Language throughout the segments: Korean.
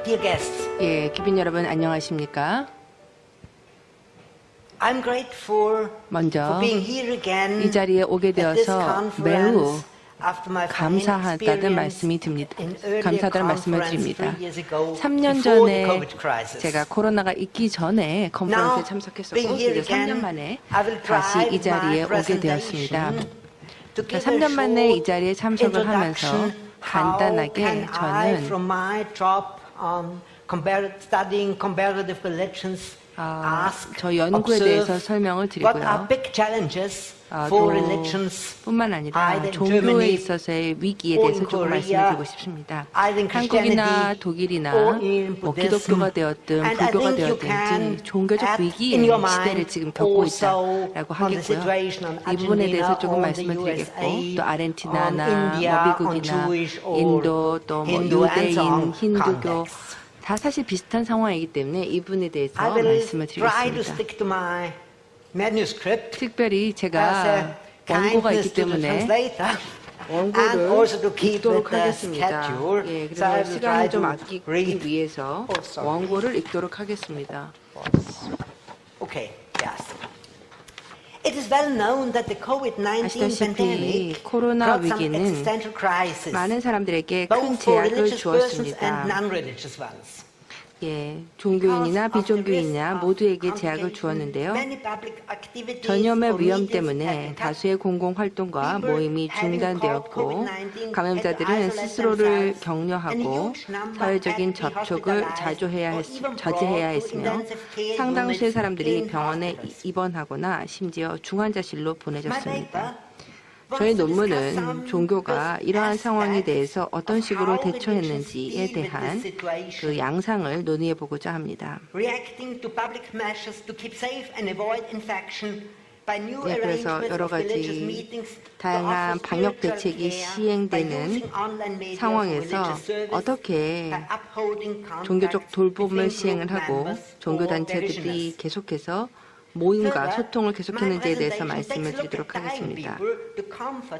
Dear guests, 예, 귀빈 여러분 안녕하십니까? I'm grateful 먼저 for being here again 이 자리에 오게 at this 되어서 매우 conference after my fine 감사하다는 말씀이 experience 듭니다. in earlier 감사하다는 말씀을 conference 드립니다. 3 years ago 3년 before the 전에 COVID crisis. 제가 코로나가 있기 전에 컨퍼런스에 Now, 참석했었고 being here 이제 3년 again, 만에 I will 다시 이 drive 자리에 my 오게 되었습니다. presentation to give a 3년 만에 이 short 자리에 참석을 하면서 introduction. 간단하게 How can I, 저는 from my job studying comparative religions, ask, 저 연구에 대해서 observe 설명을 what are 드리고요. big challenges for religions 뿐만 아니라 either in 종교에 Germany 있어서의 위기에 or 대해서 in 조금 Korea, 말씀을 드리고 싶습니다. either in 한국이나 Christianity 독일이나 or in 뭐 Buddhism. 기독교가 되었든 And I 불교가 think you 되었든지 can 종교적 add 위기의 in your mind 시대를 지금 겪고 also 있다라고 on the 하겠고요. situation on 이 부분에 대해서 Argentina, 조금 on 말씀을 the 드리겠고 USA, 또 on 아르헨티나나 India, 뭐 on 미국이나 Jewish or 인도 또 뭐 Hindu and so 유대인, on 힌두교 context. 다 사실 비슷한 상황이기 때문에 이 부분에 대해서 I will 말씀을 try to 드리겠습니다. stick to my manuscript 특별히 as 제가 a 원고가 kindness 있기 to the 때문에 translator. And 원고를 also to keep 읽도록 with the 하겠습니다. schedule. 예, So I 그래서 will try 시간을 좀 to 아끼기 read. 위해서 sorry. 원고를 읽도록 하겠습니다. Okay, yes. It is well known that the COVID-19 아시다시피 pandemic 코로나 brought some 위기는 existential crisis, 많은 사람들에게 큰 both for 제약을 religious persons and 주었습니다. non-religious ones. 예, 종교인이나 비종교인이나 모두에게 제약을 주었는데요. 전염의 위험 때문에 다수의 공공활동과 모임이 중단되었고 감염자들은 스스로를 격려하고 사회적인 접촉을 자제해야 했으며 상당수의 사람들이 병원에 입원하거나 심지어 중환자실로 보내졌습니다. 저희 논문은 종교가 이러한 상황에 대해서 어떤 식으로 대처했는지에 대한 그 양상을 논의해 보고자 합니다. 예, 그래서 여러 가지 다양한 방역 대책이 시행되는 상황에서 어떻게 종교적 돌봄을 시행을 하고 종교단체들이 계속해서 모임과 소통을 계속했는지에 대해서 말씀을 드리도록 하겠습니다.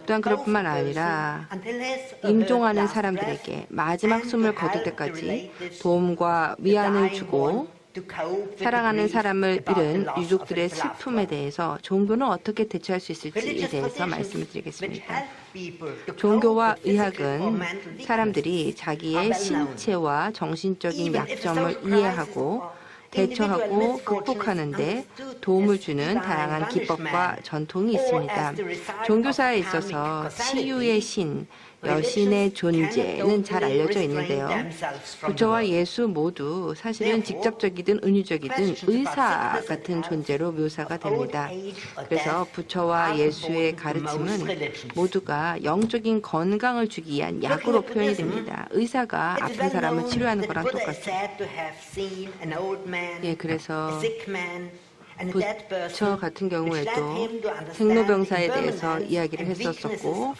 또한 그럴 뿐만 아니라 임종하는 사람들에게 마지막 숨을 거둘 때까지 도움과 위안을 주고 사랑하는 사람을 잃은 유족들의 슬픔에 대해서 종교는 어떻게 대처할 수 있을지에 대해서 말씀을 드리겠습니다. 종교와 의학은 사람들이 자기의 신체와 정신적인 약점을 이해하고 대처하고 극복하는 데 도움을 주는 다양한 기법과 전통이 있습니다. 종교사에 있어서 치유의 신, 여신의 존재는 잘 알려져 있는데요. 부처와 예수 모두 사실은 직접적이든 은유적이든 의사 같은 존재로 묘사가 됩니다. 그래서 부처와 예수의 가르침은 모두가 영적인 건강을 주기 위한 약으로 표현이 됩니다. 의사가 아픈 사람을 치료하는 거랑 똑같습니다. 예, 그래서 부처 같은 경우에도 생로병사에 대해서 이야기를 했었었고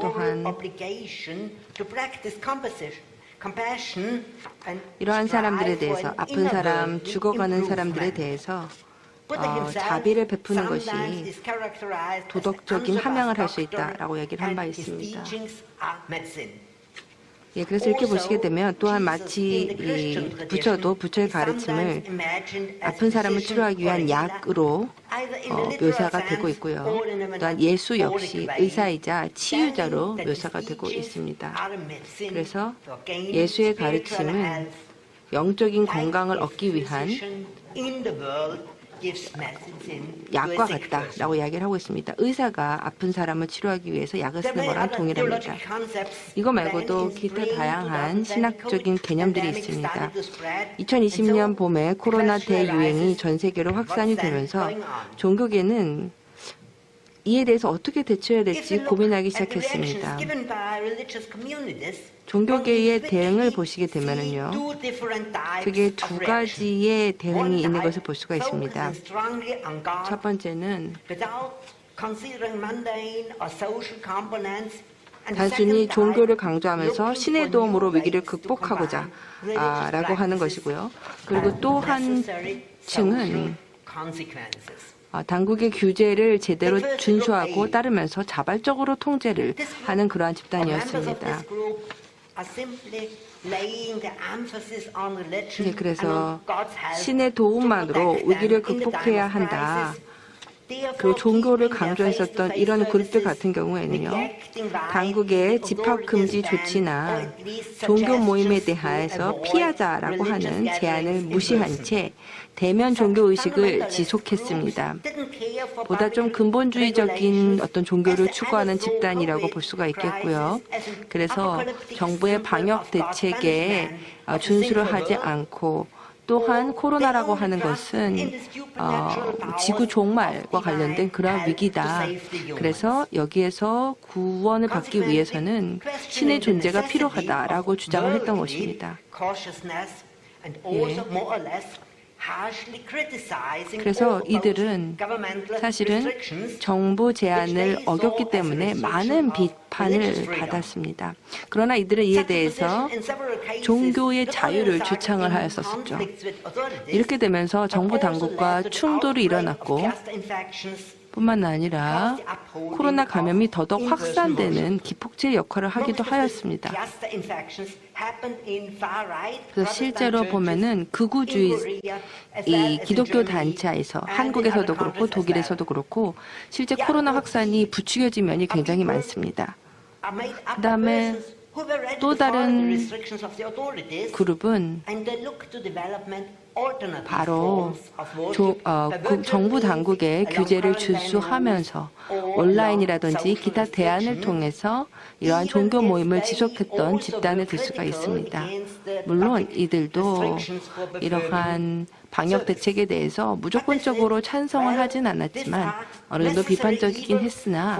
또한 이러한 사람들에 대해서 아픈 사람, 죽어가는 사람들에 대해서 자비를 베푸는 것이 도덕적인 함양을 할 수 있다라고 얘기를 한 바 있습니다. 예, 그래서 이렇게 보시게 되면 또한 마치 이 부처도 부처의 가르침을 아픈 사람을 치료하기 위한 약으로 묘사가 되고 있고요. 또한 예수 역시 의사이자 치유자로 묘사가 되고 있습니다. 그래서 예수의 가르침은 영적인 건강을 얻기 위한 약과 같다라고 이야기를 하고 있습니다. 의사가 아픈 사람을 치료하기 위해서 약을 쓰는 거랑 동일합니다. 이거 말고도 기타 다양한 신학적인 개념들이 있습니다. 2020년 봄에 코로나 대유행이 전 세계로 확산이 되면서 종교계는 이에 대해서 어떻게 대처해야 될지 고민하기 시작했습니다. 종교계의 대응을 보시게 되면은요, 그게 두 가지의 대응이 있는 것을 볼 수가 있습니다. 첫 번째는 단순히 종교를 강조하면서 신의 도움으로 위기를 극복하고자 라고 하는 것이고요. 그리고 또 한 층은 당국의 규제를 제대로 준수하고 따르면서 자발적으로 통제를 하는 그러한 집단이었습니다. 예, 그래서 신의 도움만으로 위기를 극복해야 한다. 그리고 종교를 강조했었던 이런 그룹들 같은 경우에는요, 당국의 집합 금지 조치나 종교 모임에 대해서 피하자라고 하는 제안을 무시한 채 대면 종교 의식을 지속했습니다. 보다 좀 근본주의적인 어떤 종교를 추구하는 집단이라고 볼 수가 있겠고요. 그래서 정부의 방역 대책에 준수를 하지 않고, 또한 코로나라고 하는 것은 지구 종말과 관련된 그러한 위기다. 그래서 여기에서 구원을 받기 위해서는 신의 존재가 필요하다라고 주장을 했던 것입니다. 예. 그래서 이들은 사실은 정부 제안을 어겼기 때문에 많은 비판을 받았습니다. 그러나 이들은 이에 대해서 종교의 자유를 주창을 하였었죠. 이렇게 되면서 정부 당국과 충돌이 일어났고, 뿐만 아니라 코로나 감염이 더더욱 확산되는 기폭제 역할을 하기도 하였습니다. 그래서 실제로 보면은 극우주의 이 기독교 단체에서 한국에서도 그렇고 독일에서도 그렇고 실제 코로나 확산이 부추겨진 면이 굉장히 많습니다. 그 다음에 또 다른 그룹은 바로 정부 당국의 규제를 준수하면서 온라인이라든지 기타 대안을 통해서 이러한 종교 모임을 지속했던 집단을 들 수가 있습니다. 물론 이들도 이러한 방역 대책에 대해서 무조건적으로 찬성을 하진 않았지만 어느 정도 비판적이긴 했으나,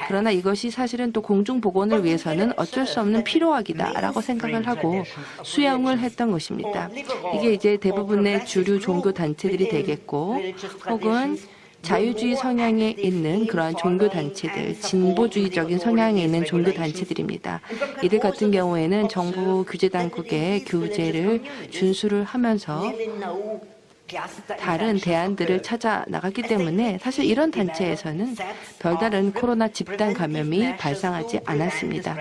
그러나 이것이 사실은 또 공중보건을 위해서는 어쩔 수 없는 필요하기다라고 생각을 하고 수용을 했던 것입니다. 이게 이제 대부분의 주류 종교 단체들이 되겠고, 혹은 자유주의 성향에 있는 그러한 종교 단체들, 진보주의적인 성향에 있는 종교 단체들입니다. 이들 같은 경우에는 정부 규제 당국의 규제를 준수를 하면서 다른 대안들을 찾아 나갔기 때문에 사실 이런 단체에서는 별다른 코로나 집단 감염이 발생하지 않았습니다.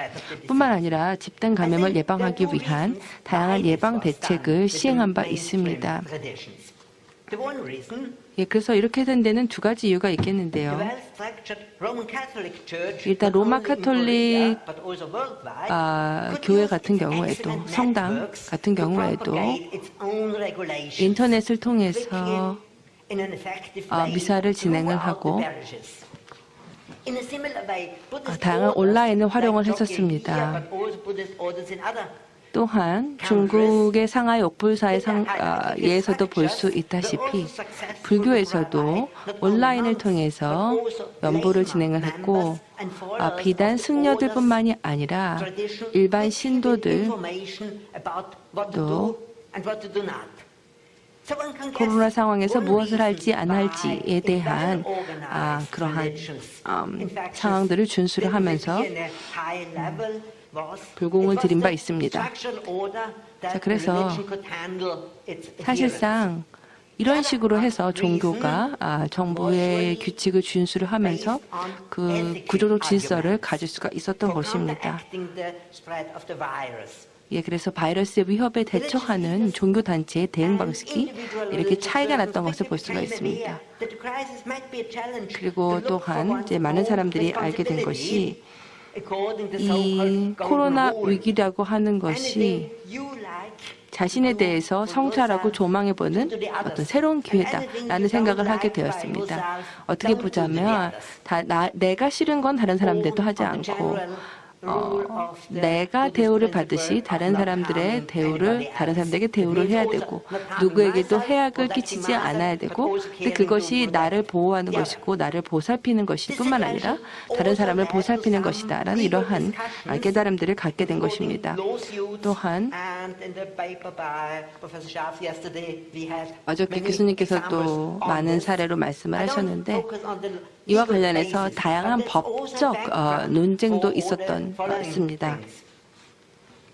뿐만 아니라 집단 감염을 예방하기 위한 다양한 예방 대책을 시행한 바 있습니다. 예, 그래서 이렇게 된 데는 두 가지 이유가 있겠는데요. 일단 로마 카톨릭 교회 같은 경우에도, 성당 같은 경우에도 인터넷을 통해서 미사를 진행을 하고 다양한 온라인을 활용을 했었습니다. 또한 중국의 상하이 옥불사의 예에서도 볼 수 있다시피 불교에서도 온라인을 통해서 연보를 진행을 했고, 비단 승려들뿐만이 아니라 일반 신도들도 코로나 상황에서 무엇을 할지 안 할지에 대한 그러한 상황들을 준수를 하면서 불공을 들인 바 있습니다. 자, 그래서 사실상 이런 식으로 해서 종교가 정부의 규칙을 준수를 하면서 그 구조적 질서를 가질 수가 있었던 것입니다. 예, 그래서 바이러스의 위협에 대처하는 종교 단체의 대응 방식이 이렇게 차이가 났던 것을 볼 수가 있습니다. 그리고 또한 이제 많은 사람들이 알게 된 것이 이 코로나 위기라고 하는 것이 자신에 대해서 성찰하고 조망해보는 어떤 새로운 기회다라는 생각을 하게 되었습니다. 어떻게 보자면 내가 싫은 건 다른 사람들도 하지 않고 내가 대우를 받듯이 다른 사람들에게 대우를 해야 되고, 누구에게도 해악을 끼치지 않아야 되고, 근데 그것이 나를 보호하는 것이고 나를 보살피는 것일 뿐만 아니라 다른 사람을 보살피는 것이다 라는 이러한 깨달음들을 갖게 된 것입니다. 또한 어저께 교수님께서도 많은 사례로 말씀을 하셨는데, 이와 관련해서 다양한 법적 논쟁도 있었습니다.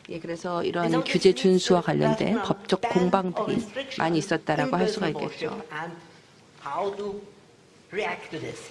예, 그래서 이런 규제 준수와 관련된 법적 공방들이 많이 있었다라고 할 수가 있겠죠.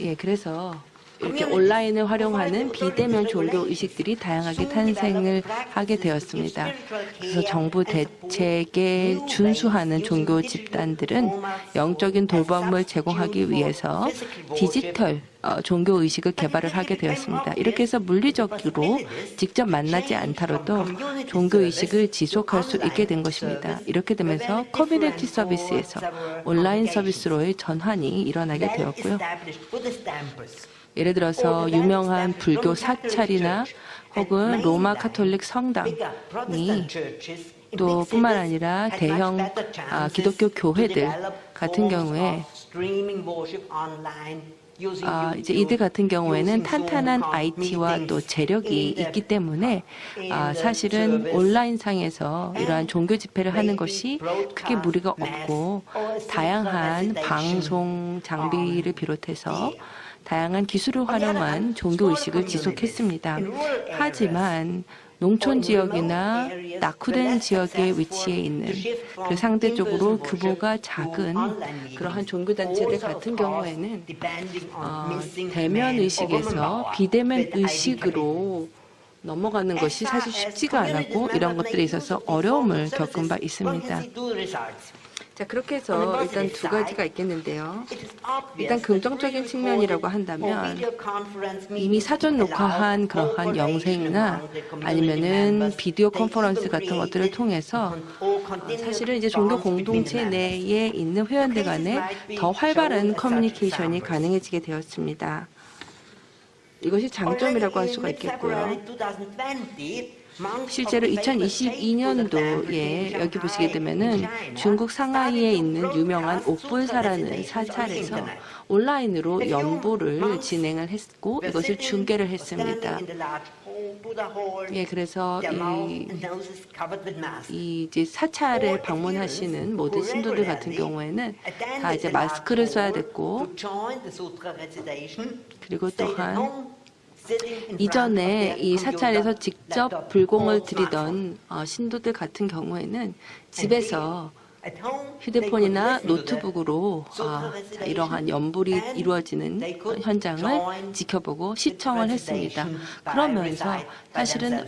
예, 그래서 이렇게 온라인을 활용하는 비대면 종교 의식들이 다양하게 탄생을 하게 되었습니다. 그래서 정부 대책에 준수하는 종교 집단들은 영적인 돌봄을 제공하기 위해서 디지털 종교 의식을 개발을 하게 되었습니다. 이렇게 해서 물리적으로 직접 만나지 않더라도 종교 의식을 지속할 수 있게 된 것입니다. 이렇게 되면서 커뮤니티 서비스에서 온라인 서비스로의 전환이 일어나게 되었고요. 예를 들어서 유명한 불교 사찰이나 혹은 로마 카톨릭 성당이 또 뿐만 아니라 대형 기독교 교회들 같은 경우에 이제 이들 같은 경우에는 탄탄한 IT와 또 재력이 있기 때문에 사실은 온라인상에서 이러한 종교 집회를 하는 것이 크게 무리가 없고 다양한 방송 장비를 비롯해서 다양한 기술을 활용한 종교의식을 지속했습니다. 하지만 농촌 지역이나 낙후된 지역에 위치해 있는 그 상대적으로 규모가 작은 그러한 종교단체들 같은 경우에는 대면 의식에서 비대면 의식으로 넘어가는 것이 사실 쉽지가 않았고 이런 것들에 있어서 어려움을 겪은 바 있습니다. 자, 그렇게 해서 일단 두 가지가 있겠는데요. 일단 긍정적인 측면이라고 한다면 이미 사전 녹화한 그러한 영상이나 아니면은 비디오 컨퍼런스 같은 것들을 통해서 사실은 이제 종교 공동체 내에 있는 회원들 간에 더 활발한 커뮤니케이션이 가능해지게 되었습니다. 이것이 장점이라고 할 수가 있겠고요. 실제로 2022년도에 여기 보시게 되면은 중국 상하이에 있는 유명한 옥불사라는 사찰에서 온라인으로 연보를 진행을 했고 이것을 중계를 했습니다. 예, 그래서 이 이제 사찰을 방문하시는 모든 신도들 같은 경우에는 다 이제 마스크를 써야 됐고 그리고 또한 이전에 이 사찰에서 직접 불공을 드리던 신도들 같은 경우에는 집에서 휴대폰이나 노트북으로 이러한 연불이 이루어지는 현장을 지켜보고 시청을 했습니다. 그러면서 사실은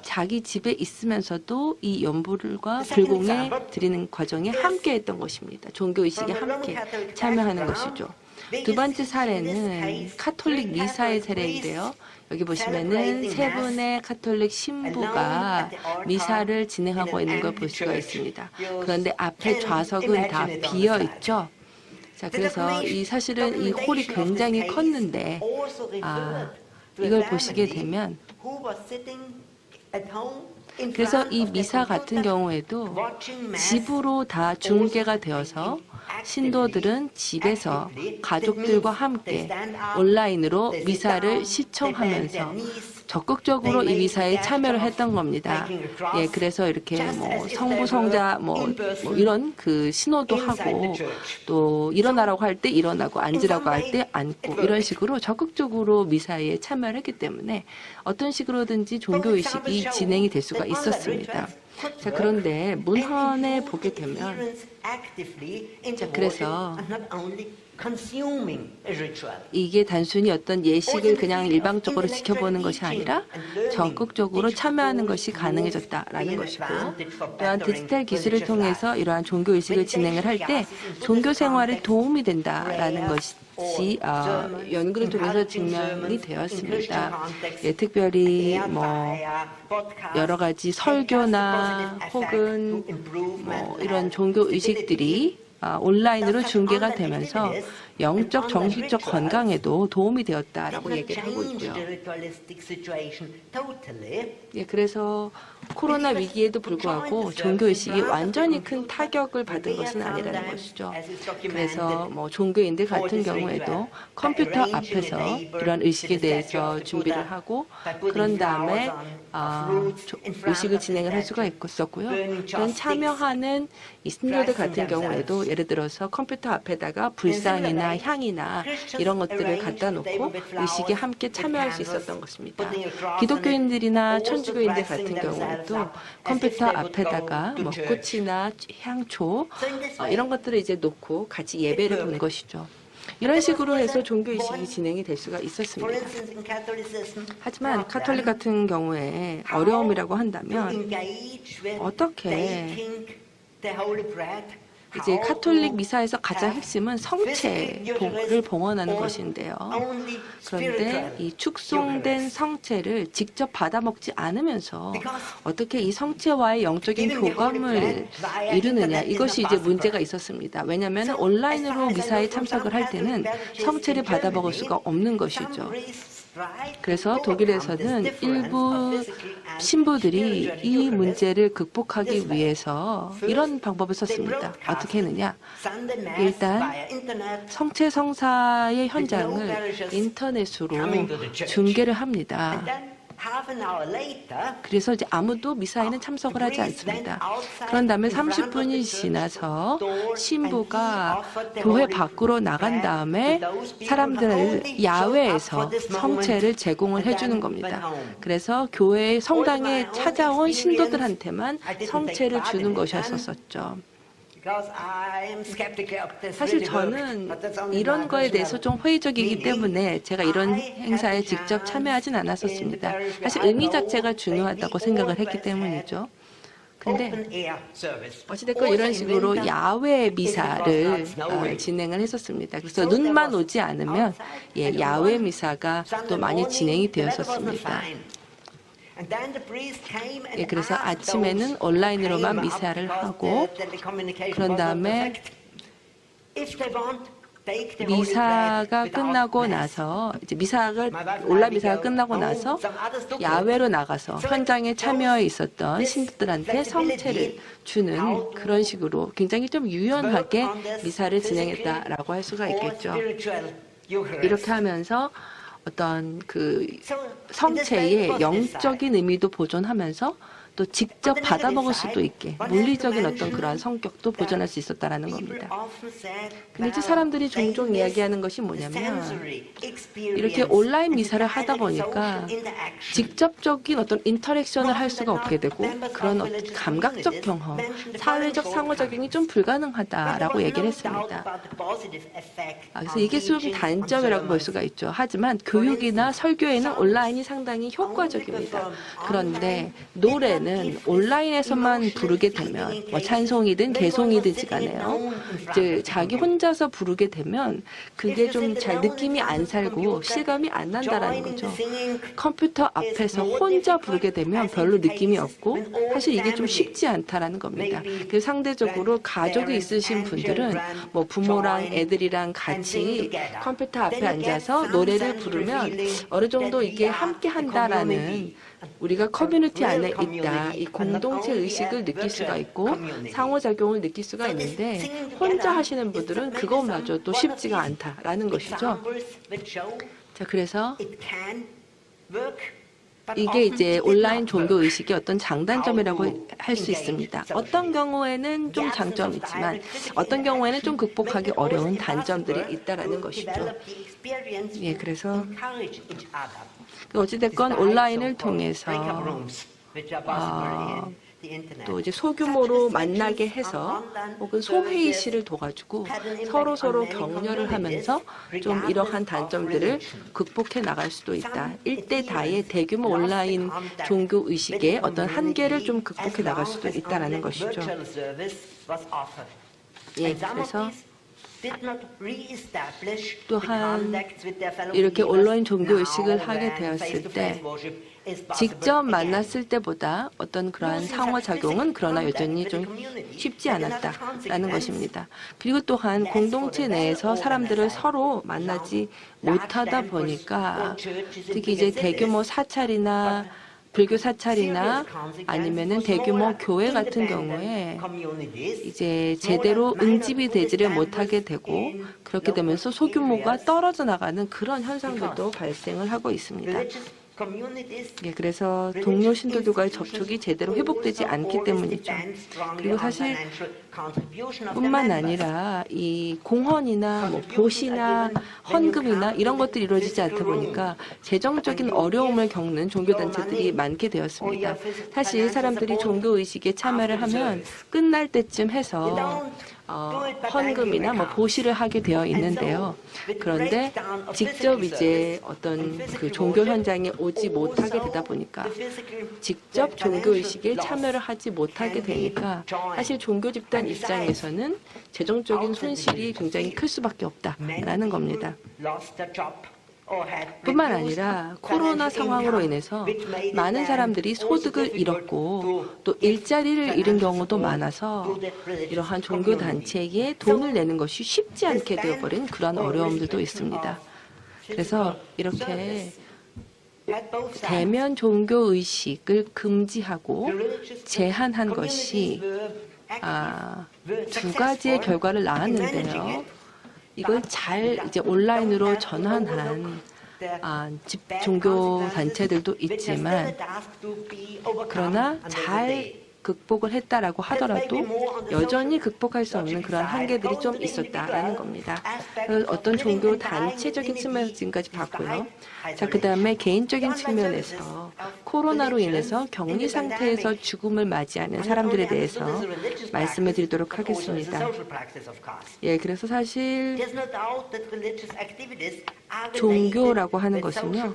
자기 집에 있으면서도 이 연불과 불공에 드리는 과정에 함께했던 것입니다. 종교의식에 함께 참여하는 것이죠. 두 번째 사례는 카톨릭 미사의 사례인데요. 여기 보시면은 세 분의 카톨릭 신부가 미사를 진행하고 있는 걸 볼 수가 있습니다. 그런데 앞에 좌석은 다 비어 있죠. 자, 그래서 사실은 이 홀이 굉장히 컸는데, 이걸 보시게 되면, 그래서 이 미사 같은 경우에도 집으로 다 중계가 되어서 신도들은 집에서 가족들과 함께 온라인으로 미사를 시청하면서 적극적으로 이 미사에 참여를 했던 겁니다. 예, 그래서 이렇게 뭐 성부, 성자, 뭐 이런 그 신호도 하고 또 일어나라고 할 때 일어나고 앉으라고 할 때 앉고 이런 식으로 적극적으로 미사에 참여를 했기 때문에 어떤 식으로든지 종교의식이 진행이 될 수가 있었습니다. 자, 그런데 문헌에 보게 되면 자, 그래서 이게 단순히 어떤 예식을 그냥 일방적으로 지켜보는 것이 아니라 적극적으로 참여하는 것이 가능해졌다라는 것이고 또한 디지털 기술을 통해서 이러한 종교의식을 진행을 할 때 종교 생활에 도움이 된다라는 것이 연구를 통해서 증명이 되었습니다. 예, 특별히 뭐 여러 가지 설교나 혹은 뭐 이런 종교 의식들이 온라인으로 중계가 되면서 영적, 정신적 건강에도 도움이 되었다라고 얘기를 하고 있고요. 예, 그래서 코로나 위기에도 불구하고 종교의식이 완전히 큰 타격을 받은 것은 아니라는 것이죠. 그래서 뭐 종교인들 같은 경우에도 컴퓨터 앞에서 이런 의식에 대해서 준비를 하고 그런 다음에 의식을 진행을 할 수가 있었고요. 그런 참여하는 이 신도들 같은 경우에도 예를 들어서 컴퓨터 앞에다가 불상이나 향이나 이런 것들을 갖다 놓고 의식에 함께 참여할 수 있었던 것입니다. 기독교인들이나 천주교인들 같은 경우에도 컴퓨터 앞에다가 뭐 꽃이나 향초 이런 것들을 이제 놓고 같이 예배를 본 것이죠. 이런 식으로 해서 종교의식이 진행이 될 수가 있었습니다. 하지만 카톨릭 같은 경우에 어려움이라고 한다면 어떻게 이제 카톨릭 미사에서 가장 핵심은 성체를 봉헌하는 것인데요. 그런데 이 축송된 성체를 직접 받아먹지 않으면서 어떻게 이 성체와의 영적인 교감을 이루느냐, 이것이 이제 문제가 있었습니다. 왜냐하면 온라인으로 미사에 참석을 할 때는 성체를 받아먹을 수가 없는 것이죠. 그래서 독일에서는 일부 신부들이 이 문제를 극복하기 위해서 이런 방법을 썼습니다. 어떻게 했느냐? 일단 성체 성사의 현장을 인터넷으로 중계를 합니다. 그래서 이제 아무도 미사에는 참석을 하지 않습니다. 그런 다음에 30분이 지나서 신부가 교회 밖으로 나간 다음에 사람들을 야외에서 성체를 제공을 해주는 겁니다. 그래서 교회 성당에 찾아온 신도들한테만 성체를 주는 것이었었죠. 사실 저는 이런 거에 대해서 좀 회의적이기 때문에 제가 이런 행사에 직접 참여하진 않았었습니다. 사실 의미 자체가 중요하다고 생각을 했기 때문이죠. 근데 어찌됐건 이런 식으로 야외 미사를 진행을 했었습니다. 그래서 눈만 오지 않으면 야외 미사가 또 많이 진행이 되었었습니다. 그래서 아침에는 온라인으로만 미사를 하고 그런 다음에 미사가 끝나고 나서 이제 온라인 미사가 끝나고 나서 야외로 나가서 현장에 참여해 있었던 신부들한테 성체를 주는 그런 식으로 굉장히 좀 유연하게 미사를 진행했다라고 할 수가 있겠죠. 이렇게 하면서 어떤 그 성체의 영적인 의미도 보존하면서 또 직접 받아먹을 수도 있게 물리적인 어떤 그러한 성격도 보존할 수 있었다라는 겁니다. 근데 이제 사람들이 종종 이야기하는 것이 뭐냐면 이렇게 온라인 미사를 하다 보니까 직접적인 어떤 인터랙션을 할 수가 없게 되고 그런 어떤 감각적 경험, 사회적 상호작용이 좀 불가능하다라고 얘기를 했습니다. 그래서 이게 좀 단점이라고 볼 수가 있죠. 하지만 교육이나 설교에는 온라인이 상당히 효과적입니다. 그런데 노래는 온라인에서만 부르게 되면 뭐 찬송이든 개송이든지 간에요. 이제 자기 혼자서 부르게 되면 그게 좀 잘 느낌이 안 살고 실감이 안 난다라는 거죠. 컴퓨터 앞에서 혼자 부르게 되면 별로 느낌이 없고 사실 이게 좀 쉽지 않다라는 겁니다. 그래서 상대적으로 가족이 있으신 분들은 뭐 부모랑 애들이랑 같이 컴퓨터 앞에 앉아서 노래를 부르면 어느 정도 이게 함께 한다라는 우리가 커뮤니티 안에 있다. 이 공동체 의식을 느낄 수가 있고 상호작용을 느낄 수가 있는데 혼자 하시는 분들은 그것마저도 쉽지가 않다라는 것이죠. 자, 그래서 이게 이제 온라인 종교 의식의 어떤 장단점이라고 할 수 있습니다. 어떤 경우에는 좀 장점이 있지만 어떤 경우에는 좀 극복하기 어려운 단점들이 있다라는 것이죠. 그래서 어찌됐건 온라인을 통해서 또 이제 소규모로 만나게 해서 혹은 소회의실을 둬가지고 서로 격려를 하면서 좀 이러한 단점들을 극복해 나갈 수도 있다. 1대 다의 대규모 온라인 종교 의식의 어떤 한계를 좀 극복해 나갈 수도 있다라는 것이죠. 그래서 또한 이렇게 온라인 종교 의식을 하게 되었을 때 직접 만났을 때보다 어떤 그러한 상호작용은 그러나 여전히 좀 쉽지 않았다라는 것입니다. 그리고 또한 공동체 내에서 사람들을 서로 만나지 못하다 보니까 특히 이제 대규모 사찰이나 불교 사찰이나 아니면은 대규모 교회 같은 경우에 이제 제대로 응집이 되지를 못하게 되고 그렇게 되면서 소규모가 떨어져 나가는 그런 현상들도 발생을 하고 있습니다. 그래서 동료 신도들과의 접촉이 제대로 회복되지 않기 때문이죠. 그리고 사실 뿐만 아니라 이 공헌이나 뭐 보시나 헌금이나 이런 것들이 이루어지지 않다 보니까 재정적인 어려움을 겪는 종교단체들이 많게 되었습니다. 사실 사람들이 종교의식에 참여를 하면 끝날 때쯤 해서 헌금이나 뭐 보시를 하게 되어 있는데요. 그런데 직접 이제 어떤 그 종교 현장에 오지 못하게 되다 보니까 직접 종교 의식에 참여를 하지 못하게 되니까 사실 종교 집단 입장에서는 재정적인 손실이 굉장히 클 수밖에 없다라는 겁니다. 뿐만 아니라 코로나 상황으로 인해서 많은 사람들이 소득을 잃었고 또 일자리를 잃은 경우도 많아서 이러한 종교단체에 돈을 내는 것이 쉽지 않게 되어버린 그런 어려움들도 있습니다. 그래서 이렇게 대면 종교의식을 금지하고 제한한 것이 두 가지의 결과를 낳았는데요. 이걸 잘 이제 온라인으로 전환한 종교 단체들도 있지만 그러나 잘 극복을 했다라고 하더라도 여전히 극복할 수 없는 그런 한계들이 좀 있었다라는 겁니다. 어떤 종교 단체적인 측면에서 지금까지 봤고요. 자, 그 다음에 개인적인 측면에서 코로나로 인해서 격리 상태에서 죽음을 맞이하는 사람들에 대해서 말씀을 드리도록 하겠습니다. 예, 그래서 사실 종교라고 하는 것은요.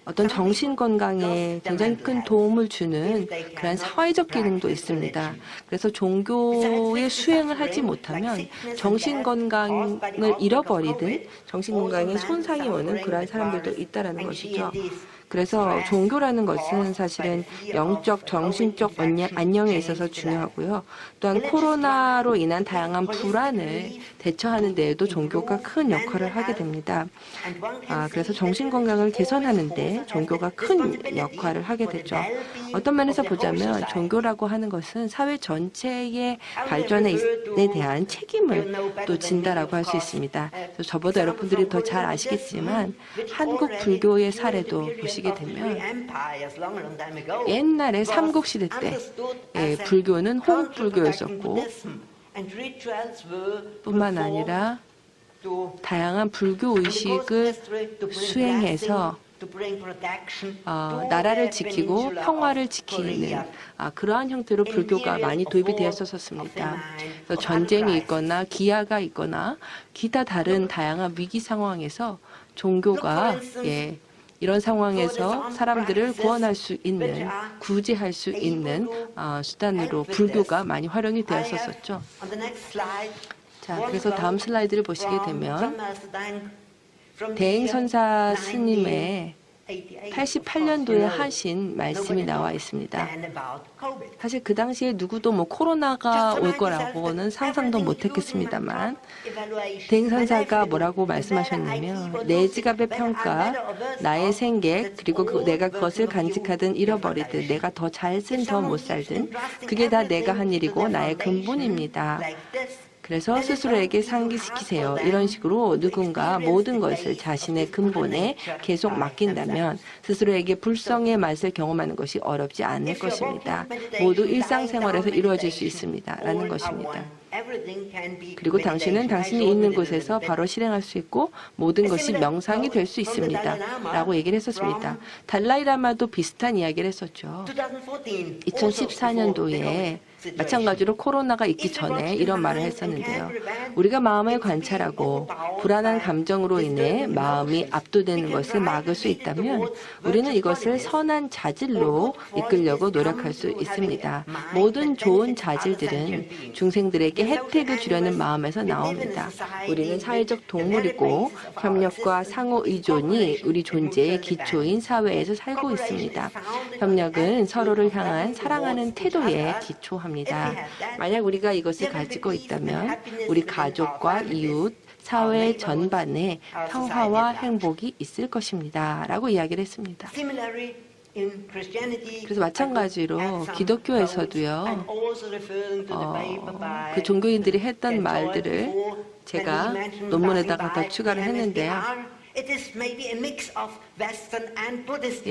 어떤 정신 건강에 굉장히 큰 도움을 주는 그런 사회적 기능도 있습니다. 그래서 종교의 수행을 하지 못하면 정신 건강을 잃어버리든 정신 건강에 손상이 오는 그러한 사람들도 있다라는 것이죠. 그래서 종교라는 것은 사실은 영적, 정신적 안녕에 있어서 중요하고요. 또한 코로나로 인한 다양한 불안을 대처하는 데에도 종교가 큰 역할을 하게 됩니다. 그래서 정신 건강을 개선하는 데 종교가 큰 역할을 하게 되죠. 어떤 면에서 보자면 종교라고 하는 것은 사회 전체의 발전에 대한 책임을 또 진다라고 할 수 있습니다. 저보다 여러분들이 더 잘 아시겠지만 한국 불교의 사례도 보시게 되면 옛날에 삼국시대 때 불교는 홍불교였었고 뿐만 아니라 다양한 불교 의식을 수행해서 나라를 지키고 평화를 지키는 그러한 형태로 불교가 많이 도입이 되었었습니다. 전쟁이 있거나 기아가 있거나 기타 다른 다양한 위기 상황에서 종교가 이런 상황에서 사람들을 구원할 수 있는, 구제할 수 있는 수단으로 불교가 많이 활용이 되었었죠. 자, 그래서 다음 슬라이드를 보시게 되면 대행선사 스님의 88년도에 하신 말씀이 나와 있습니다. 사실 그 당시에 누구도 코로나가 올 거라고는 상상도 못했겠습니다만 대행선사가 뭐라고 말씀하셨냐면 내 지갑의 평가, 나의 생객, 그리고 내가 그것을 간직하든 잃어버리든 내가 더 잘 쓴 더 못 살든 그게 다 내가 한 일이고 나의 근본입니다. 그래서 스스로에게 상기시키세요. 이런 식으로 누군가 모든 것을 자신의 근본에 계속 맡긴다면 스스로에게 불성의 맛을 경험하는 것이 어렵지 않을 것입니다. 모두 일상생활에서 이루어질 수 있습니다. 라는 것입니다. 그리고 당신은 당신이 있는 곳에서 바로 실행할 수 있고 모든 것이 명상이 될 수 있습니다. 라고 얘기를 했었습니다. 달라이라마도 비슷한 이야기를 했었죠. 2014년도에 마찬가지로 코로나가 있기 전에 이런 말을 했었는데요. 우리가 마음을 관찰하고 불안한 감정으로 인해 마음이 압도되는 것을 막을 수 있다면 우리는 이것을 선한 자질로 이끌려고 노력할 수 있습니다. 모든 좋은 자질들은 중생들에게 혜택을 주려는 마음에서 나옵니다. 우리는 사회적 동물이고 협력과 상호 의존이 우리 존재의 기초인 사회에서 살고 있습니다. 협력은 서로를 향한 사랑하는 태도에 기초합니다. 만약 우리가 이것을 가지고 있다면 우리 가족과 이웃, 사회 전반에 평화와 행복이 있을 것입니다. 라고 이야기를 했습니다. 그래서 마찬가지로 기독교에서도요. 그 종교인들이 했던 말들을 제가 논문에다가 더 추가를 했는데요.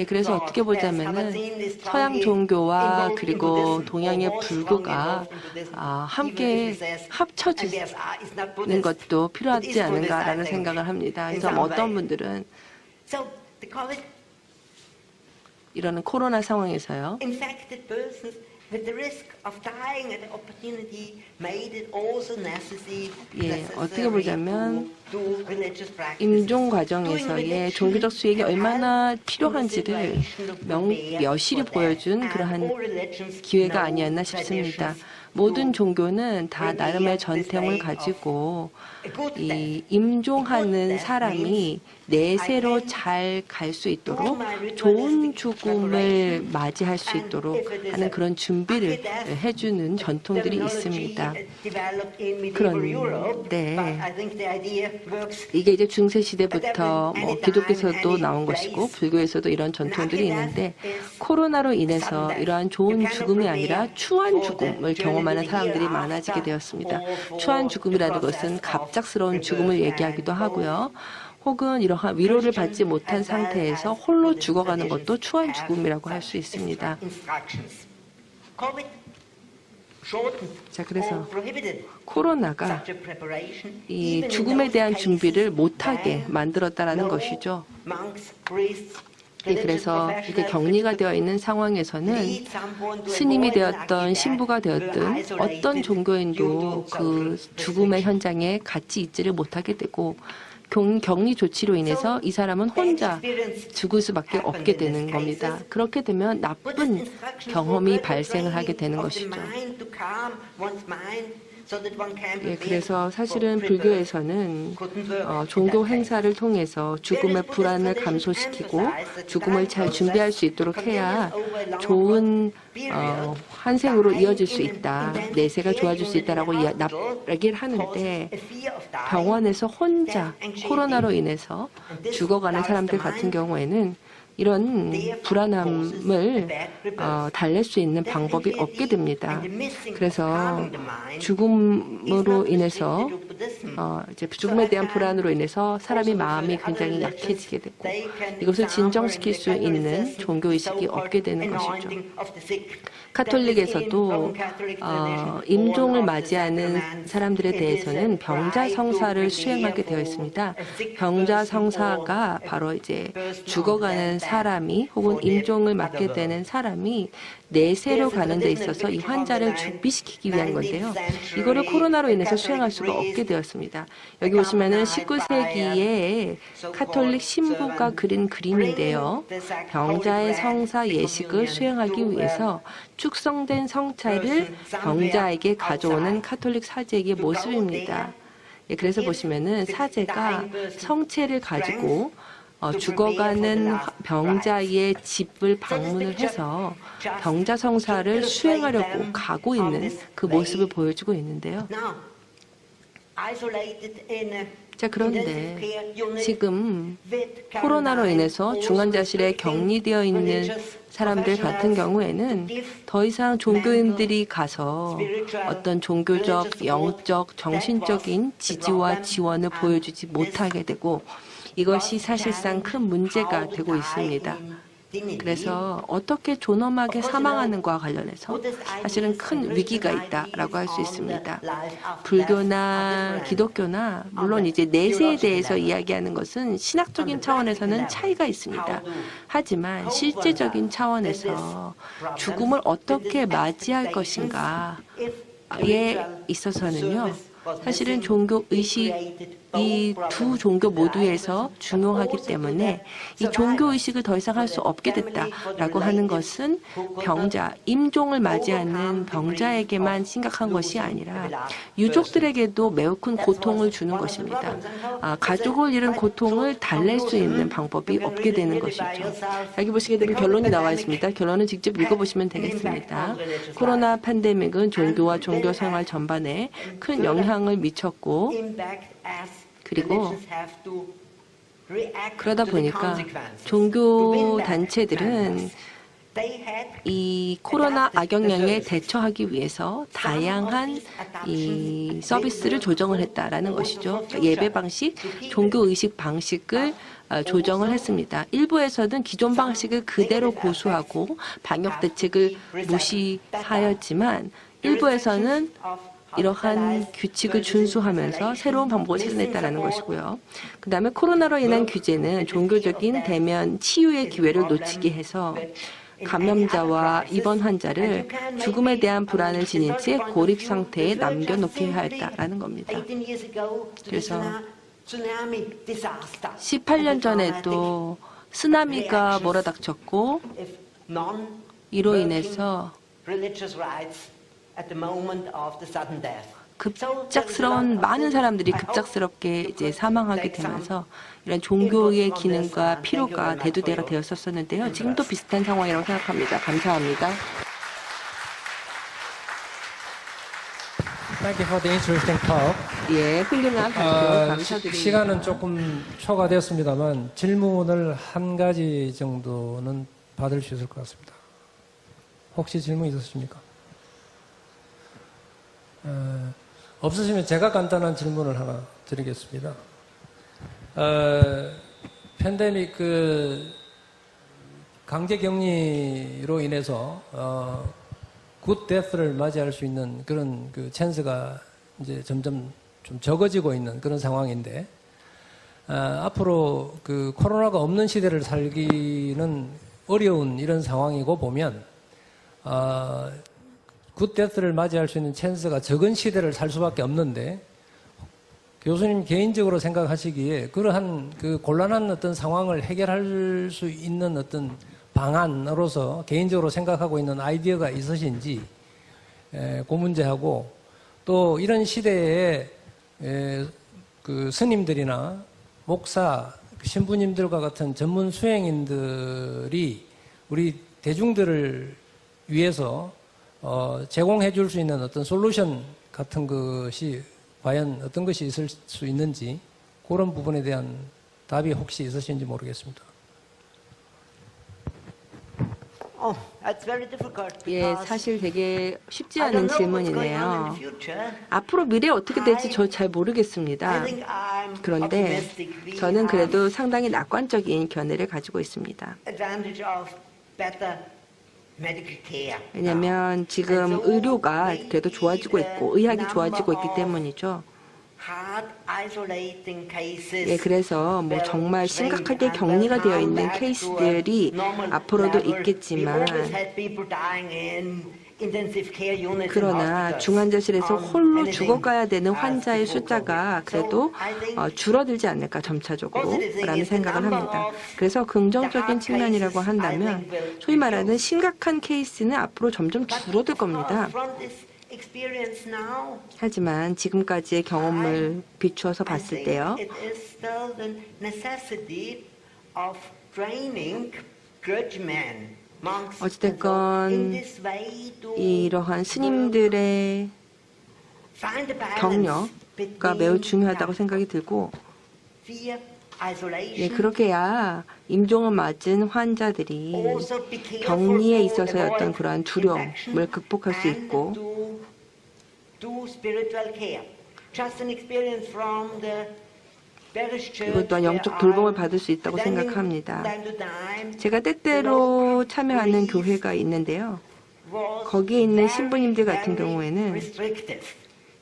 그래서 어떻게 보자면은 서양 종교와 그리고 동양의 불교가 함께 합쳐지는 것도 필요하지 않은가라는 생각을 합니다. 그래서 어떤 분들은 이런 코로나 상황에서요. 예, 어떻게 보자면 임종 과정에서의 종교적 수익이 얼마나 필요한지를 여실히 보여준 그러한 기회가 아니었나 싶습니다. 모든 종교는 다 나름의 전통을 가지고 이 임종하는 사람이 내세로 잘 갈 수 있도록 좋은 죽음을 맞이할 수 있도록 하는 그런 준비를 해주는 전통들이 있습니다. 그런데 이게 이제 중세 시대부터 기독교에서도 나온 것이고 불교에서도 이런 전통들이 있는데 코로나로 인해서 이러한 좋은 죽음이 아니라 추한 죽음을 경험하는 사람들이 많아지게 되었습니다. 추한 죽음이라는 것은 갑작스러운 죽음을 얘기하기도 하고요. 혹은 이러한 위로를 받지 못한 상태에서 홀로 죽어가는 것도 추한 죽음이라고 할 수 있습니다. 자, 그래서 코로나가 이 죽음에 대한 준비를 못하게 만들었다라는 것이죠. 예, 그래서 이렇게 격리가 되어 있는 상황에서는 스님이 되었던 신부가 되었든 어떤 종교인도 그 죽음의 현장에 같이 있지를 못하게 되고 격리 조치로 인해서 이 사람은 혼자 죽을 수밖에 없게 되는 겁니다. 그렇게 되면 나쁜 경험이 발생을 하게 되는 것이죠. 예, 그래서 사실은 불교에서는 종교 행사를 통해서 죽음의 불안을 감소시키고 죽음을 잘 준비할 수 있도록 해야 좋은 환생으로 이어질 수 있다. 내세가 좋아질 수 있다라고 얘기를 하는데 병원에서 혼자 코로나로 인해서 죽어가는 사람들 같은 경우에는 이런 불안함을 달랠 수 있는 방법이 없게 됩니다. 그래서 죽음으로 인해서 이제 죽음에 대한 불안으로 인해서 사람이 마음이 굉장히 약해지게 되고 이것을 진정시킬 수 있는 종교의식이 없게 되는 것이죠. 카톨릭에서도 임종을 맞이하는 사람들에 대해서는 병자성사를 수행하게 되어 있습니다. 병자성사가 바로 이제 죽어가는 사람이 혹은 임종을 맞게 되는 사람이 내세로 가는 데 있어서 이 환자를 준비시키기 위한 건데요. 이거를 코로나로 인해서 수행할 수가 없게 되었습니다. 여기 보시면은 19세기에 카톨릭 신부가 그린 그림인데요. 병자의 성사 예식을 수행하기 위해서 축성된 성차를 병자에게 가져오는 카톨릭 사제의 모습입니다. 예, 그래서 보시면은 사제가 성체를 가지고 죽어가는 병자의 집을 방문을 해서 병자 성사를 수행하려고 가고 있는 그 모습을 보여주고 있는데요. 자, 그런데 지금 코로나로 인해서 중환자실에 격리되어 있는 사람들 같은 경우에는 더 이상 종교인들이 가서 어떤 종교적, 영적, 정신적인 지지와 지원을 보여주지 못하게 되고 이것이 사실상 큰 문제가 되고 있습니다. 그래서 어떻게 존엄하게 사망하는 것과 관련해서 사실은 큰 위기가 있다라고 할 수 있습니다. 불교나 기독교나 물론 이제 내세에 대해서 이야기하는 것은 신학적인 차원에서는 차이가 있습니다. 하지만 실제적인 차원에서 죽음을 어떻게 맞이할 것인가에 있어서는요. 사실은 종교 의식 이 두 종교 모두에서 중요하기 때문에 이 종교 의식을 더 이상 할 수 없게 됐다라고 하는 것은 병자, 임종을 맞이하는 병자에게만 심각한 것이 아니라 유족들에게도 매우 큰 고통을 주는 것입니다. 가족을 잃은 고통을 달랠 수 있는 방법이 없게 되는 것이죠. 여기 보시게 되면 결론이 나와 있습니다. 결론은 직접 읽어보시면 되겠습니다. 코로나 팬데믹은 종교와 종교 생활 전반에 큰 영향을 미쳤고 그리고 그러다 보니까 종교 단체들은 이 코로나 악영향에 대처하기 위해서 다양한 이 서비스를 조정을 했다라는 것이죠. 예배 방식, 종교 의식 방식을 조정을 했습니다. 일부에서는 기존 방식을 그대로 고수하고 방역 대책을 무시하였지만 일부에서는 이러한 규칙을 준수하면서 새로운 방법을 찾아냈다는 것이고요. 그 다음에 코로나로 인한 규제는 종교적인 대면 치유의 기회를 놓치게 해서 감염자와 입원 환자를 죽음에 대한 불안을 지닌 채 고립 상태에 남겨놓게 하였다라는 겁니다. 그래서 18년 전에도 쓰나미가 몰아닥쳤고 이로 인해서 급작스러운 많은 사람들이 급작스럽게 이제 사망하게 되면서 이런 종교의 기능과 필요가 대두대가 되었었는데요. 지금도 비슷한 상황이라고 생각합니다. 감사합니다. Thank you for the interesting talk. 예, 훌륭한 발표 감사드립니다. 시간은 조금 초과되었습니다만 질문을 한 가지 정도는 받을 수 있을 것 같습니다. 혹시 질문 있으십니까? 없으시면 제가 간단한 질문을 하나 드리겠습니다. 팬데믹 강제 격리로 인해서 굿 데스를 맞이할 수 있는 그런 찬스가 이제 점점 좀 적어지고 있는 그런 상황인데 앞으로 코로나가 없는 시대를 살기는 어려운 이런 상황이고 보면 굿 데스를 맞이할 수 있는 찬스가 적은 시대를 살 수밖에 없는데 교수님 개인적으로 생각하시기에 그러한 곤란한 어떤 상황을 해결할 수 있는 어떤 방안으로서 개인적으로 생각하고 있는 아이디어가 있으신지 그 문제하고 또 이런 시대에 스님들이나 목사, 신부님들과 같은 전문 수행인들이 우리 대중들을 위해서 제공해 줄 수 있는 어떤 솔루션 같은 것이 과연 어떤 것이 있을 수 있는지 그런 부분에 대한 답이 혹시 있으신지 모르겠습니다. 예, 사실 되게 쉽지 않은 질문이네요. 앞으로 미래 어떻게 될지 저 잘 모르겠습니다. 그런데 저는 그래도 상당히 낙관적인 견해를 가지고 있습니다. 왜냐하면 지금 의료가 그래도 좋아지고 있고 의학이 좋아지고 있기 때문이죠. 예, 그래서 뭐 정말 심각하게 격리가 되어 있는 케이스들이 앞으로도 있겠지만 그러나 중환자실에서 홀로 죽어가야 되는 환자의 숫자가 그래도 줄어들지 않을까 점차적으로 라는 생각을 합니다. 그래서 긍정적인 측면이라고 한다면 소위 말하는 심각한 케이스는 앞으로 점점 줄어들 겁니다. 하지만 지금까지의 경험을 비추어서 봤을 때요. 어찌됐건 이러한 스님들의 격려가 매우 중요하다고 생각이 들고 예, 그렇게 해야 임종을 맞은 환자들이 격리에 있어서의 어떤 그러한 두려움을 극복할 수 있고 그리고 또한 영적 돌봄을 받을 수 있다고 생각합니다. 제가 때때로 참여하는 교회가 있는데요. 거기에 있는 신부님들 같은 경우에는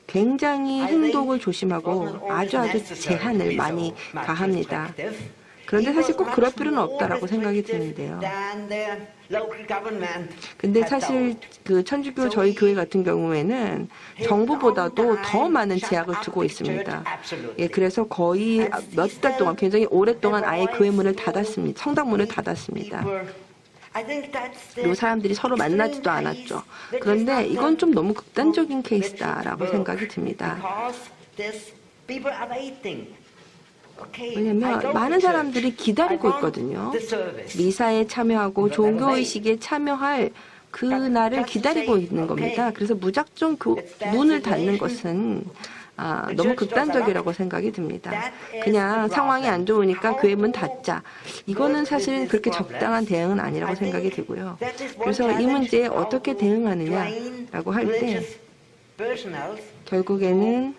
굉장히 행동을 조심하고 아주 제한을 많이 가합니다. 그런데 사실 꼭 그럴 필요는 없다라고 생각이 드는데요. 근데 사실 천주교 저희 교회 같은 경우에는 정부보다도 더 많은 제약을 두고 있습니다. 예, 그래서 거의 몇 달 동안 굉장히 오랫동안 아예 교회 문을 닫았습니다. 성당 문을 닫았습니다. 그리고 사람들이 서로 만나지도 않았죠. 그런데 이건 좀 너무 극단적인 케이스다라고 생각이 듭니다. 왜냐하면 많은 사람들이 기다리고 있거든요. 미사에 참여하고 종교의식에 참여할 그날을 기다리고 있는 겁니다. 그래서 무작정 문을 닫는 것은 너무 극단적이라고 생각이 듭니다. 그냥 상황이 안 좋으니까 교회 문 닫자. 이거는 사실은 그렇게 적당한 대응은 아니라고 생각이 들고요. 그래서 이 문제에 어떻게 대응하느냐라고 할 때 결국에는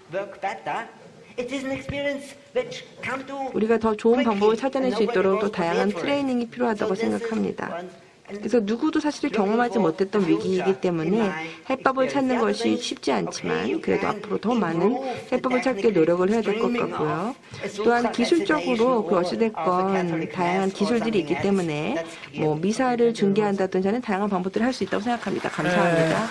우리가 더 좋은 방법을 찾아낼 수 있도록 또 다양한 트레이닝이 필요하다고 생각합니다. 그래서 누구도 사실 경험하지 못했던 위기이기 때문에 해법을 찾는 것이 쉽지 않지만 그래도 앞으로 더 많은 해법을 찾기 노력을 해야 될 것 같고요. 또한 기술적으로 그 어찌됐건 다양한 기술들이 있기 때문에 뭐 미사일을 중계한다든지 하는 다양한 방법들을 할 수 있다고 생각합니다. 감사합니다.